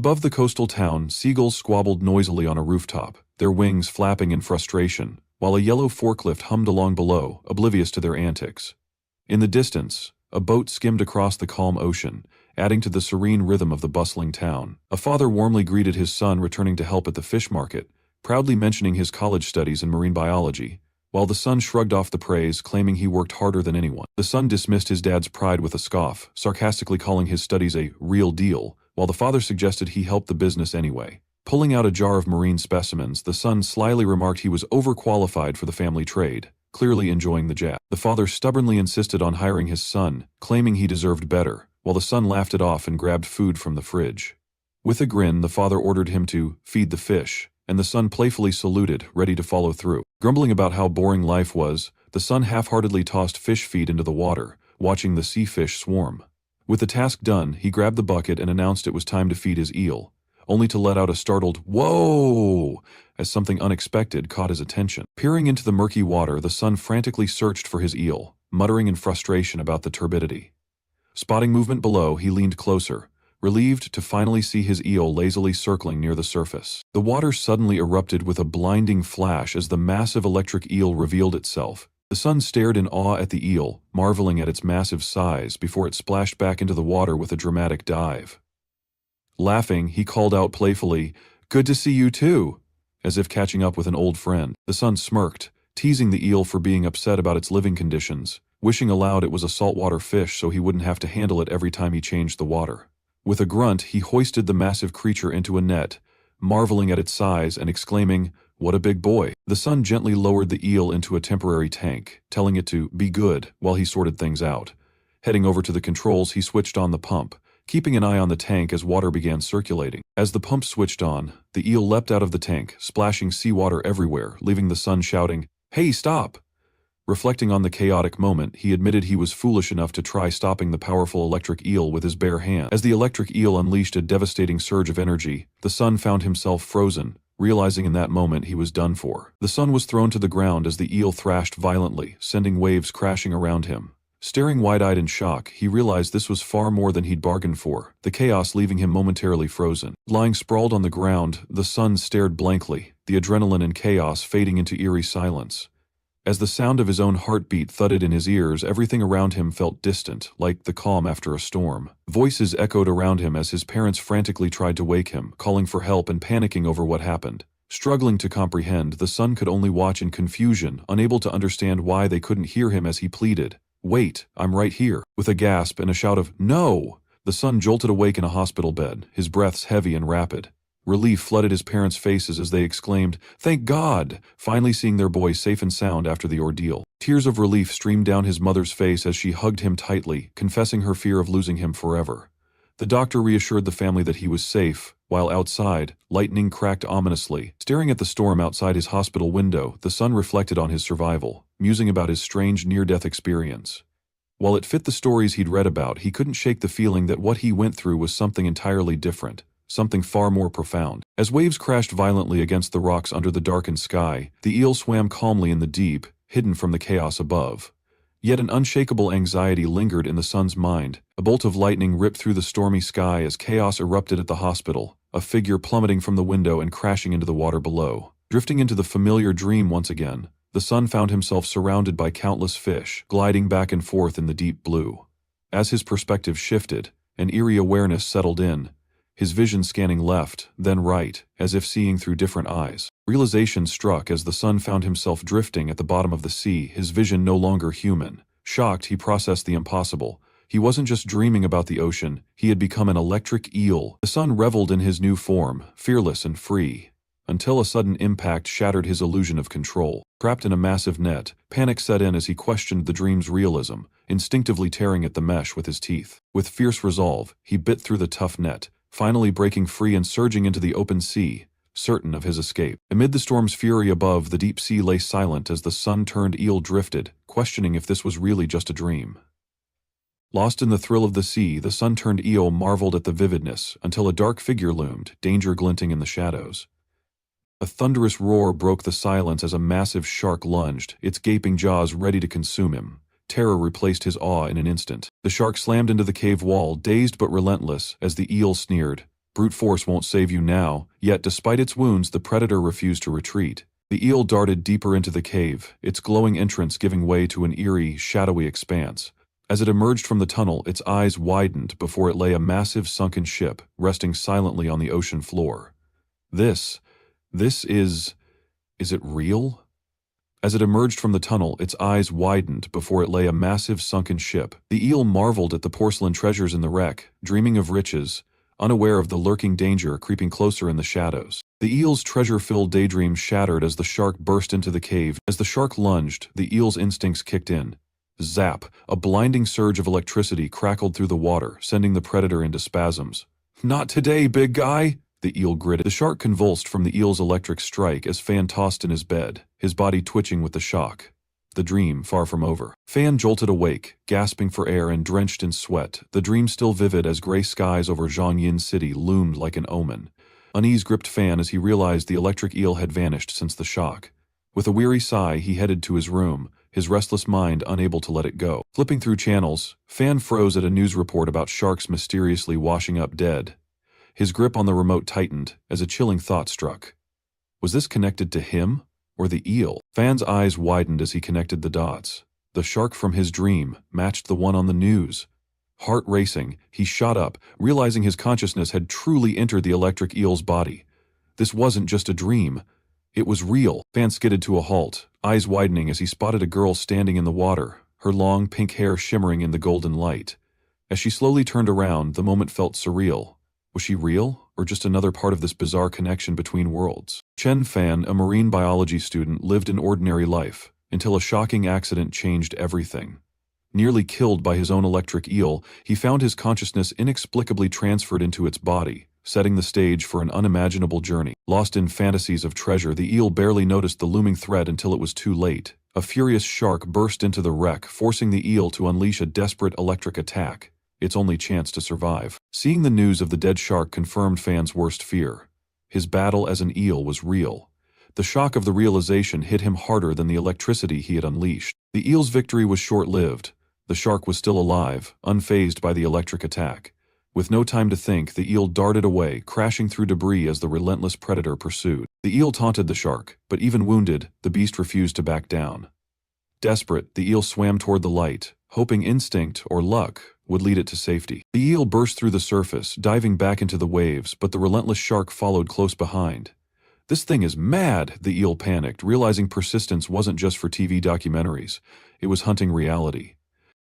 Above the coastal town, seagulls squabbled noisily on a rooftop, their wings flapping in frustration, while a yellow forklift hummed along below, oblivious to their antics. In the distance, a boat skimmed across the calm ocean, adding to the serene rhythm of the bustling town. A father warmly greeted his son returning to help at the fish market, proudly mentioning his college studies in marine biology, while the son shrugged off the praise, claiming he worked harder than anyone. The son dismissed his dad's pride with a scoff, sarcastically calling his studies a real deal, while the father suggested he help the business anyway. Pulling out a jar of marine specimens, the son slyly remarked he was overqualified for the family trade, clearly enjoying the jab. The father stubbornly insisted on hiring his son, claiming he deserved better, while the son laughed it off and grabbed food from the fridge. With a grin, the father ordered him to feed the fish, and the son playfully saluted, ready to follow through. Grumbling about how boring life was, the son half-heartedly tossed fish feed into the water, watching the sea fish swarm. With the task done, he grabbed the bucket and announced it was time to feed his eel, only to let out a startled "Whoa!" as something unexpected caught his attention. Peering into the murky water, the son frantically searched for his eel, muttering in frustration about the turbidity. Spotting movement below, he leaned closer, relieved to finally see his eel lazily circling near the surface. The water suddenly erupted with a blinding flash as the massive electric eel revealed itself. The son stared in awe at the eel, marveling at its massive size before it splashed back into the water with a dramatic dive. Laughing, he called out playfully, "Good to see you too," as if catching up with an old friend. The son smirked, teasing the eel for being upset about its living conditions, wishing aloud it was a saltwater fish so he wouldn't have to handle it every time he changed the water. With a grunt, he hoisted the massive creature into a net, marveling at its size and exclaiming, "What a big boy." The son gently lowered the eel into a temporary tank, telling it to be good while he sorted things out. Heading over to the controls, he switched on the pump, keeping an eye on the tank as water began circulating. As the pump switched on, the eel leapt out of the tank, splashing seawater everywhere, leaving the son shouting, "Hey, stop!" Reflecting on the chaotic moment, he admitted he was foolish enough to try stopping the powerful electric eel with his bare hand. As the electric eel unleashed a devastating surge of energy, the son found himself frozen, realizing in that moment he was done for. The son was thrown to the ground as the eel thrashed violently, sending waves crashing around him. Staring wide-eyed in shock, he realized this was far more than he'd bargained for, the chaos leaving him momentarily frozen. Lying sprawled on the ground, the son stared blankly, the adrenaline and chaos fading into eerie silence. As the sound of his own heartbeat thudded in his ears, everything around him felt distant, like the calm after a storm. Voices echoed around him as his parents frantically tried to wake him, calling for help and panicking over what happened. Struggling to comprehend, the son could only watch in confusion, unable to understand why they couldn't hear him as he pleaded, "Wait, I'm right here." With a gasp and a shout of "No!" the son jolted awake in a hospital bed, his breaths heavy and rapid. Relief flooded his parents' faces as they exclaimed, "Thank God!" finally seeing their boy safe and sound after the ordeal. Tears of relief streamed down his mother's face as she hugged him tightly, confessing her fear of losing him forever. The doctor reassured the family that he was safe, while outside, lightning cracked ominously. Staring at the storm outside his hospital window, the son reflected on his survival, musing about his strange near-death experience. While it fit the stories he'd read about, he couldn't shake the feeling that what he went through was something entirely different. Something far more profound. As waves crashed violently against the rocks under the darkened sky, the eel swam calmly in the deep, hidden from the chaos above. Yet an unshakable anxiety lingered in the son's mind. A bolt of lightning ripped through the stormy sky as chaos erupted at the hospital, a figure plummeting from the window and crashing into the water below. Drifting into the familiar dream once again, the son found himself surrounded by countless fish, gliding back and forth in the deep blue. As his perspective shifted, an eerie awareness settled in, his vision scanning left, then right, as if seeing through different eyes. Realization struck as the son found himself drifting at the bottom of the sea, his vision no longer human. Shocked, he processed the impossible. He wasn't just dreaming about the ocean, he had become an electric eel. The son reveled in his new form, fearless and free, until a sudden impact shattered his illusion of control. Trapped in a massive net, panic set in as he questioned the dream's realism, instinctively tearing at the mesh with his teeth. With fierce resolve, he bit through the tough net, finally breaking free and surging into the open sea, certain of his escape. Amid the storm's fury above, the deep sea lay silent as the sun-turned eel drifted, questioning if this was really just a dream. Lost in the thrill of the sea, the sun-turned eel marveled at the vividness, until a dark figure loomed, danger glinting in the shadows. A thunderous roar broke the silence as a massive shark lunged, its gaping jaws ready to consume him. Terror replaced his awe in an instant. The shark slammed into the cave wall, dazed but relentless, as the eel sneered, Brute force won't save you now, yet despite its wounds the predator refused to retreat. The eel darted deeper into the cave, its glowing entrance giving way to an eerie, shadowy expanse. As it emerged from the tunnel, its eyes widened before it lay a massive sunken ship, resting silently on the ocean floor. This is it real? As it emerged from the tunnel, its eyes widened before it lay a massive sunken ship. The eel marveled at the porcelain treasures in the wreck, dreaming of riches, unaware of the lurking danger creeping closer in the shadows. The eel's treasure-filled daydream shattered as the shark burst into the cave. As the shark lunged, the eel's instincts kicked in. Zap! A blinding surge of electricity crackled through the water, sending the predator into spasms. "Not today, big guy!" the eel gritted. The shark convulsed from the eel's electric strike as Fan tossed in his bed, his body twitching with the shock. The dream far from over. Fan jolted awake, gasping for air and drenched in sweat, the dream still vivid as gray skies over Zhangyin City loomed like an omen. Unease gripped Fan as he realized the electric eel had vanished since the shock. With a weary sigh, he headed to his room, his restless mind unable to let it go. Flipping through channels, Fan froze at a news report about sharks mysteriously washing up dead. His grip on the remote tightened as a chilling thought struck. Was this connected to him or the eel? Fan's eyes widened as he connected the dots. The shark from his dream matched the one on the news. Heart racing, he shot up, realizing his consciousness had truly entered the electric eel's body. This wasn't just a dream. It was real. Fan skidded to a halt, eyes widening as he spotted a girl standing in the water, her long pink hair shimmering in the golden light. As she slowly turned around, the moment felt surreal. Was she real, or just another part of this bizarre connection between worlds? Chen Fan, a marine biology student, lived an ordinary life, until a shocking accident changed everything. Nearly killed by his own electric eel, he found his consciousness inexplicably transferred into its body, setting the stage for an unimaginable journey. Lost in fantasies of treasure, the eel barely noticed the looming threat until it was too late. A furious shark burst into the wreck, forcing the eel to unleash a desperate electric attack, its only chance to survive. Seeing the news of the dead shark confirmed Fan's worst fear. His battle as an eel was real. The shock of the realization hit him harder than the electricity he had unleashed. The eel's victory was short-lived. The shark was still alive, unfazed by the electric attack. With no time to think, the eel darted away, crashing through debris as the relentless predator pursued. The eel taunted the shark, but even wounded, the beast refused to back down. Desperate, the eel swam toward the light, hoping instinct, or luck, would lead it to safety. The eel burst through the surface, diving back into the waves, but the relentless shark followed close behind. "This thing is mad," the eel panicked, realizing persistence wasn't just for TV documentaries. It was hunting reality.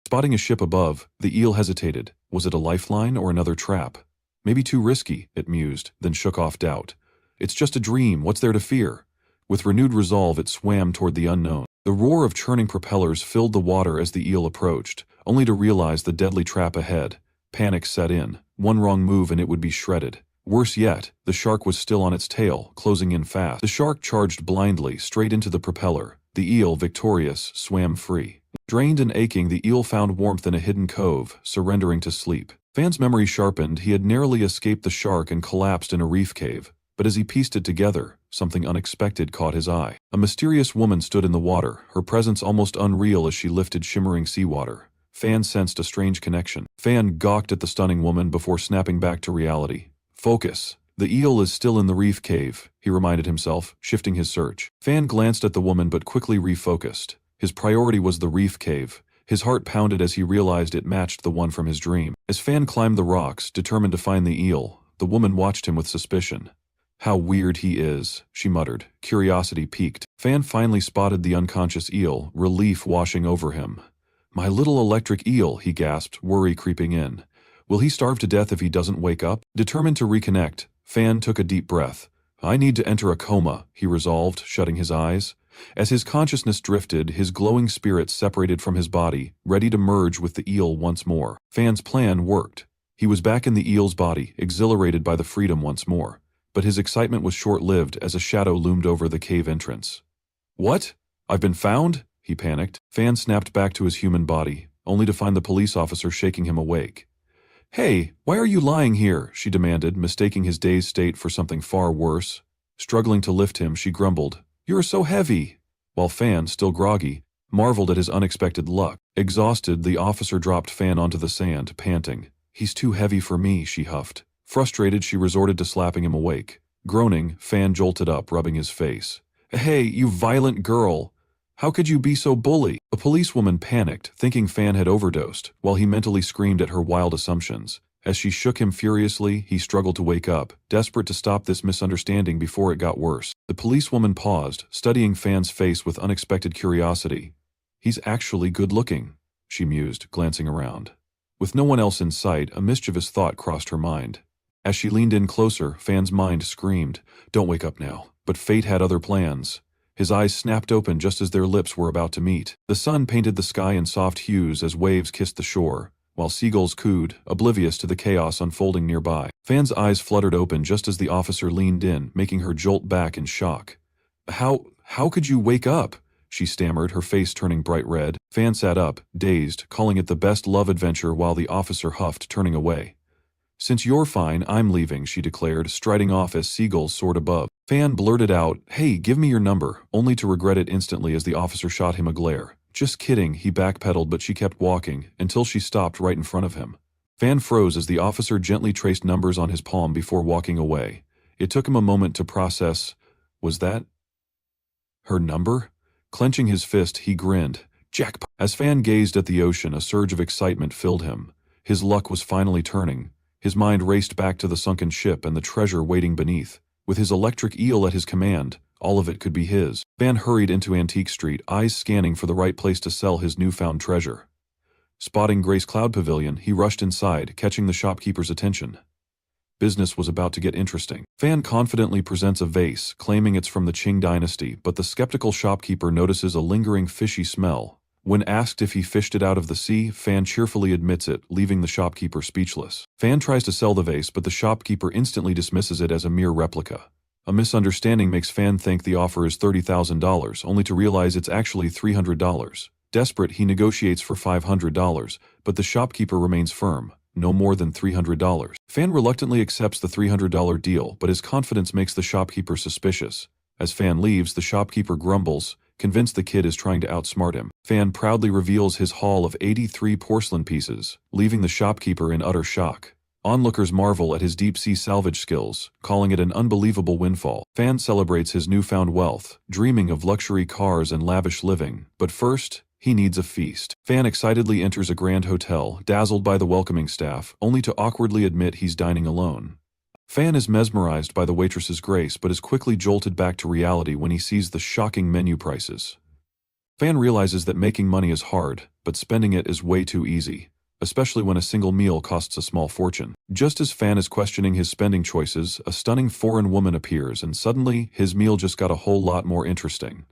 Spotting a ship above, the eel hesitated. Was it a lifeline or another trap? Maybe too risky, it mused, then shook off doubt. It's just a dream, what's there to fear? With renewed resolve, it swam toward the unknown. The roar of churning propellers filled the water as the eel approached, only to realize the deadly trap ahead. Panic set in. One wrong move and it would be shredded. Worse yet, the shark was still on its tail, closing in fast. The shark charged blindly, straight into the propeller. The eel, victorious, swam free. Drained and aching, the eel found warmth in a hidden cove, surrendering to sleep. Fan's memory sharpened. He had narrowly escaped the shark and collapsed in a reef cave. But as he pieced it together, something unexpected caught his eye. A mysterious woman stood in the water, her presence almost unreal as she lifted shimmering seawater. Fan sensed a strange connection. Fan gawked at the stunning woman before snapping back to reality. Focus. The eel is still in the reef cave, he reminded himself, shifting his search. Fan glanced at the woman but quickly refocused. His priority was the reef cave. His heart pounded as he realized it matched the one from his dream. As Fan climbed the rocks, determined to find the eel, the woman watched him with suspicion. "How weird he is," she muttered, curiosity piqued. Fan finally spotted the unconscious eel, relief washing over him. "My little electric eel," he gasped, worry creeping in. "Will he starve to death if he doesn't wake up?" Determined to reconnect, Fan took a deep breath. "I need to enter a coma," he resolved, shutting his eyes. As his consciousness drifted, his glowing spirit separated from his body, ready to merge with the eel once more. Fan's plan worked. He was back in the eel's body, exhilarated by the freedom once more. But his excitement was short-lived as a shadow loomed over the cave entrance. "What? I've been found?" he panicked. Fan snapped back to his human body, only to find the police officer shaking him awake. "Hey, why are you lying here?" she demanded, mistaking his dazed state for something far worse. Struggling to lift him, she grumbled, "You are so heavy," while Fan, still groggy, marveled at his unexpected luck. Exhausted, the officer dropped Fan onto the sand, panting. "He's too heavy for me," she huffed. Frustrated, she resorted to slapping him awake. Groaning, Fan jolted up, rubbing his face. "Hey, you violent girl! How could you be so bully?" A policewoman panicked, thinking Fan had overdosed, while he mentally screamed at her wild assumptions. As she shook him furiously, he struggled to wake up, desperate to stop this misunderstanding before it got worse. The policewoman paused, studying Fan's face with unexpected curiosity. "He's actually good-looking," she mused, glancing around. With no one else in sight, a mischievous thought crossed her mind. As she leaned in closer, Fan's mind screamed, "Don't wake up now." But fate had other plans. His eyes snapped open just as their lips were about to meet. The sun painted the sky in soft hues as waves kissed the shore, while seagulls cooed, oblivious to the chaos unfolding nearby. Fan's eyes fluttered open just as the officer leaned in, making her jolt back in shock. How could you wake up?" she stammered, her face turning bright red. Fan sat up, dazed, calling it the best love adventure while the officer huffed, turning away. "Since you're fine, I'm leaving," she declared, striding off as seagulls soared above. Fan blurted out, "Hey, give me your number," only to regret it instantly as the officer shot him a glare. "Just kidding," he backpedaled, but she kept walking, until she stopped right in front of him. Fan froze as the officer gently traced numbers on his palm before walking away. It took him a moment to process. Was that her number? Clenching his fist, he grinned. Jackpot! As Fan gazed at the ocean, a surge of excitement filled him. His luck was finally turning. His mind raced back to the sunken ship and the treasure waiting beneath. With his electric eel at his command, all of it could be his. Fan hurried into Antique Street, eyes scanning for the right place to sell his newfound treasure. Spotting Grace Cloud Pavilion, he rushed inside, catching the shopkeeper's attention. Business was about to get interesting. Fan confidently presents a vase, claiming it's from the Qing dynasty, but the skeptical shopkeeper notices a lingering fishy smell. When asked if he fished it out of the sea, Fan cheerfully admits it, leaving the shopkeeper speechless. Fan tries to sell the vase, but the shopkeeper instantly dismisses it as a mere replica. A misunderstanding makes Fan think the offer is $30,000, only to realize it's actually $300. Desperate, he negotiates for $500, but the shopkeeper remains firm. No more than $300. Fan reluctantly accepts the $300 deal, but his confidence makes the shopkeeper suspicious. As Fan leaves, the shopkeeper grumbles, convinced the kid is trying to outsmart him. Fan proudly reveals his haul of 83 porcelain pieces, leaving the shopkeeper in utter shock. Onlookers marvel at his deep-sea salvage skills, calling it an unbelievable windfall. Fan celebrates his newfound wealth, dreaming of luxury cars and lavish living. But first, he needs a feast. Fan excitedly enters a grand hotel, dazzled by the welcoming staff, only to awkwardly admit he's dining alone. Fan is mesmerized by the waitress's grace but is quickly jolted back to reality when he sees the shocking menu prices. Fan realizes that making money is hard, but spending it is way too easy, especially when a single meal costs a small fortune. Just as Fan is questioning his spending choices, a stunning foreign woman appears and suddenly, his meal just got a whole lot more interesting.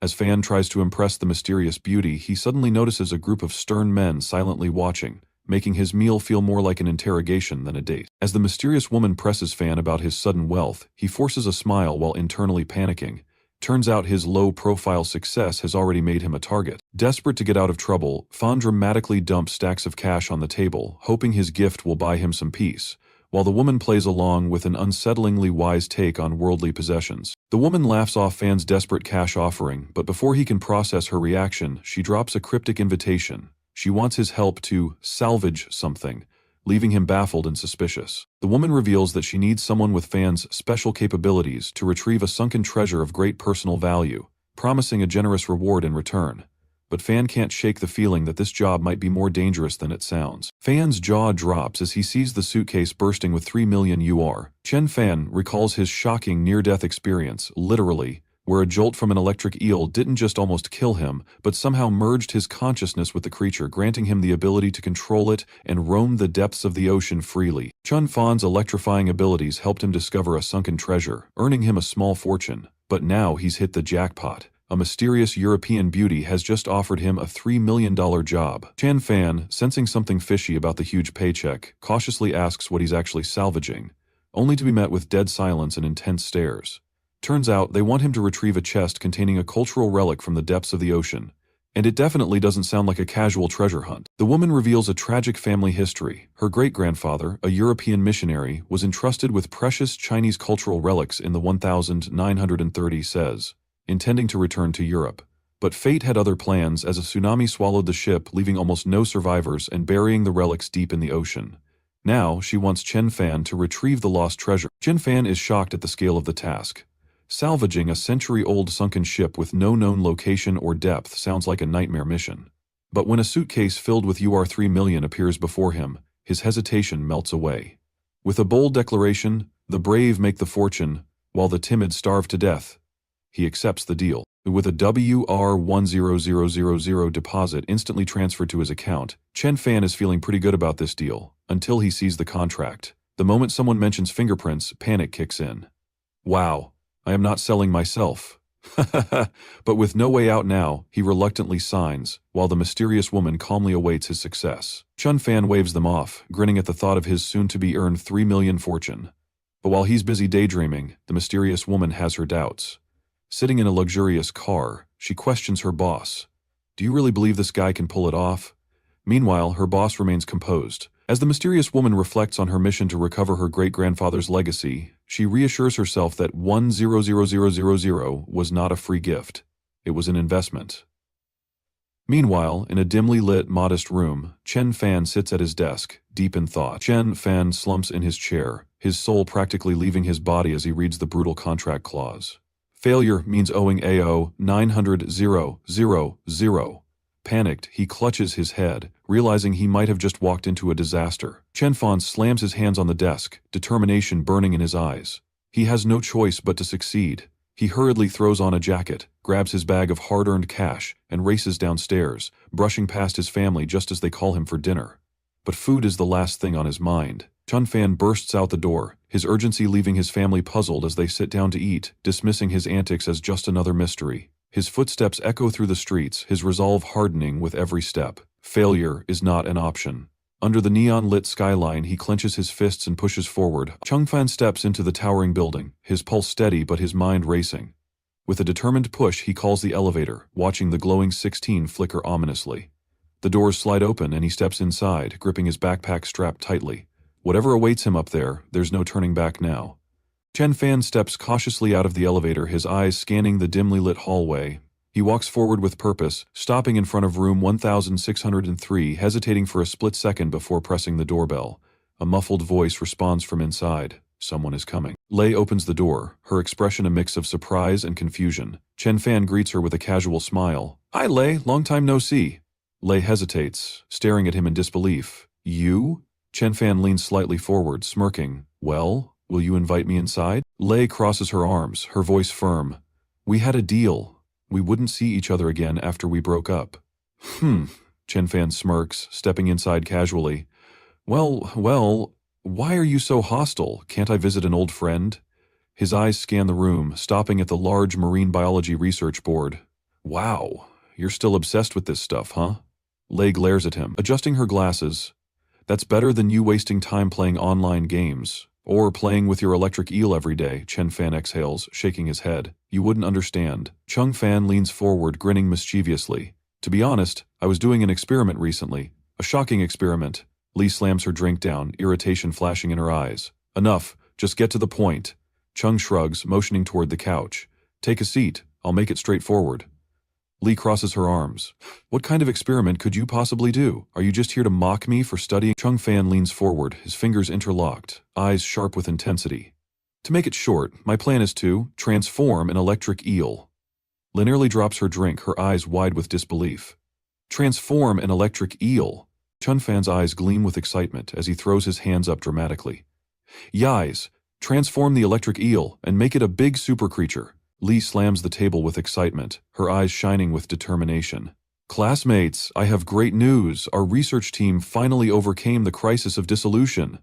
As Fan tries to impress the mysterious beauty, he suddenly notices a group of stern men silently watching, making his meal feel more like an interrogation than a date. As the mysterious woman presses Fan about his sudden wealth, he forces a smile while internally panicking. Turns out his low-profile success has already made him a target. Desperate to get out of trouble, Fan dramatically dumps stacks of cash on the table, hoping his gift will buy him some peace, while the woman plays along with an unsettlingly wise take on worldly possessions. The woman laughs off Fan's desperate cash offering, but before he can process her reaction, she drops a cryptic invitation. She wants his help to salvage something, leaving him baffled and suspicious. The woman reveals that she needs someone with Fan's special capabilities to retrieve a sunken treasure of great personal value, promising a generous reward in return. But Fan can't shake the feeling that this job might be more dangerous than it sounds. Fan's jaw drops as he sees the suitcase bursting with 3 million UR. Chen Fan recalls his shocking near-death experience, literally, where a jolt from an electric eel didn't just almost kill him, but somehow merged his consciousness with the creature, granting him the ability to control it and roam the depths of the ocean freely. Chen Fan's electrifying abilities helped him discover a sunken treasure, earning him a small fortune. But now he's hit the jackpot. A mysterious European beauty has just offered him a $3 million job. Chen Fan, sensing something fishy about the huge paycheck, cautiously asks what he's actually salvaging, only to be met with dead silence and intense stares. Turns out they want him to retrieve a chest containing a cultural relic from the depths of the ocean, and it definitely doesn't sound like a casual treasure hunt. The woman reveals a tragic family history. Her great-grandfather, a European missionary, was entrusted with precious Chinese cultural relics in the 1930 says, intending to return to Europe. But fate had other plans as a tsunami swallowed the ship, leaving almost no survivors and burying the relics deep in the ocean. Now, she wants Chen Fan to retrieve the lost treasure. Chen Fan is shocked at the scale of the task. Salvaging a century-old sunken ship with no known location or depth sounds like a nightmare mission. But when a suitcase filled with UR3 million appears before him, his hesitation melts away. With a bold declaration, the brave make the fortune, while the timid starve to death. He accepts the deal. With a WR10000 deposit instantly transferred to his account, Chen Fan is feeling pretty good about this deal, until he sees the contract. The moment someone mentions fingerprints, panic kicks in. Wow, I am not selling myself. But with no way out now, he reluctantly signs, while the mysterious woman calmly awaits his success. Chen Fan waves them off, grinning at the thought of his soon-to-be-earned 3 million fortune. But while he's busy daydreaming, the mysterious woman has her doubts. Sitting in a luxurious car, she questions her boss. Do you really believe this guy can pull it off? Meanwhile, her boss remains composed. As the mysterious woman reflects on her mission to recover her great-grandfather's legacy, she reassures herself that 1000000 was not a free gift. It was an investment. Meanwhile, in a dimly lit, modest room, Chen Fan sits at his desk, deep in thought. Chen Fan slumps in his chair, his soul practically leaving his body as he reads the brutal contract clause. Failure means owing AO 900,000. Panicked, he clutches his head, realizing he might have just walked into a disaster. Chen Fan slams his hands on the desk, determination burning in his eyes. He has no choice but to succeed. He hurriedly throws on a jacket, grabs his bag of hard-earned cash, and races downstairs, brushing past his family just as they call him for dinner. But food is the last thing on his mind. Chen Fan bursts out the door, his urgency leaving his family puzzled as they sit down to eat, dismissing his antics as just another mystery. His footsteps echo through the streets, his resolve hardening with every step. Failure is not an option. Under the neon-lit skyline, he clenches his fists and pushes forward. Chen Fan steps into the towering building, his pulse steady but his mind racing. With a determined push, he calls the elevator, watching the glowing 16 flicker ominously. The doors slide open and he steps inside, gripping his backpack strapped tightly. Whatever awaits him up there, there's no turning back now. Chen Fan steps cautiously out of the elevator, his eyes scanning the dimly lit hallway. He walks forward with purpose, stopping in front of room 1603, hesitating for a split second before pressing the doorbell. A muffled voice responds from inside. Someone is coming. Lei opens the door, her expression a mix of surprise and confusion. Chen Fan greets her with a casual smile. Hi, Lei, long time no see. Lei hesitates, staring at him in disbelief. You? Chen Fan leans slightly forward, smirking. Well, will you invite me inside? Lei crosses her arms, her voice firm. We had a deal. We wouldn't see each other again after we broke up. Chen Fan smirks, stepping inside casually. Well, why are you so hostile? Can't I visit an old friend? His eyes scan the room, stopping at the large marine biology research board. Wow, you're still obsessed with this stuff, huh? Lei glares at him, adjusting her glasses. That's better than you wasting time playing online games. Or playing with your electric eel every day, Chen Fan exhales, shaking his head. You wouldn't understand. Chen Fan leans forward, grinning mischievously. To be honest, I was doing an experiment recently. A shocking experiment. Lee slams her drink down, irritation flashing in her eyes. Enough, just get to the point. Chung shrugs, motioning toward the couch. Take a seat, I'll make it straightforward. Lee crosses her arms. What kind of experiment could you possibly do? Are you just here to mock me for studying? Chen Fan leans forward, his fingers interlocked, eyes sharp with intensity. To make it short, my plan is to transform an electric eel. Lei nearly drops her drink, her eyes wide with disbelief. Transform an electric eel. Chen Fan's eyes gleam with excitement as he throws his hands up dramatically. Yais, transform the electric eel and make it a big super creature. Lee slams the table with excitement, her eyes shining with determination. Classmates, I have great news. Our research team finally overcame the crisis of dissolution.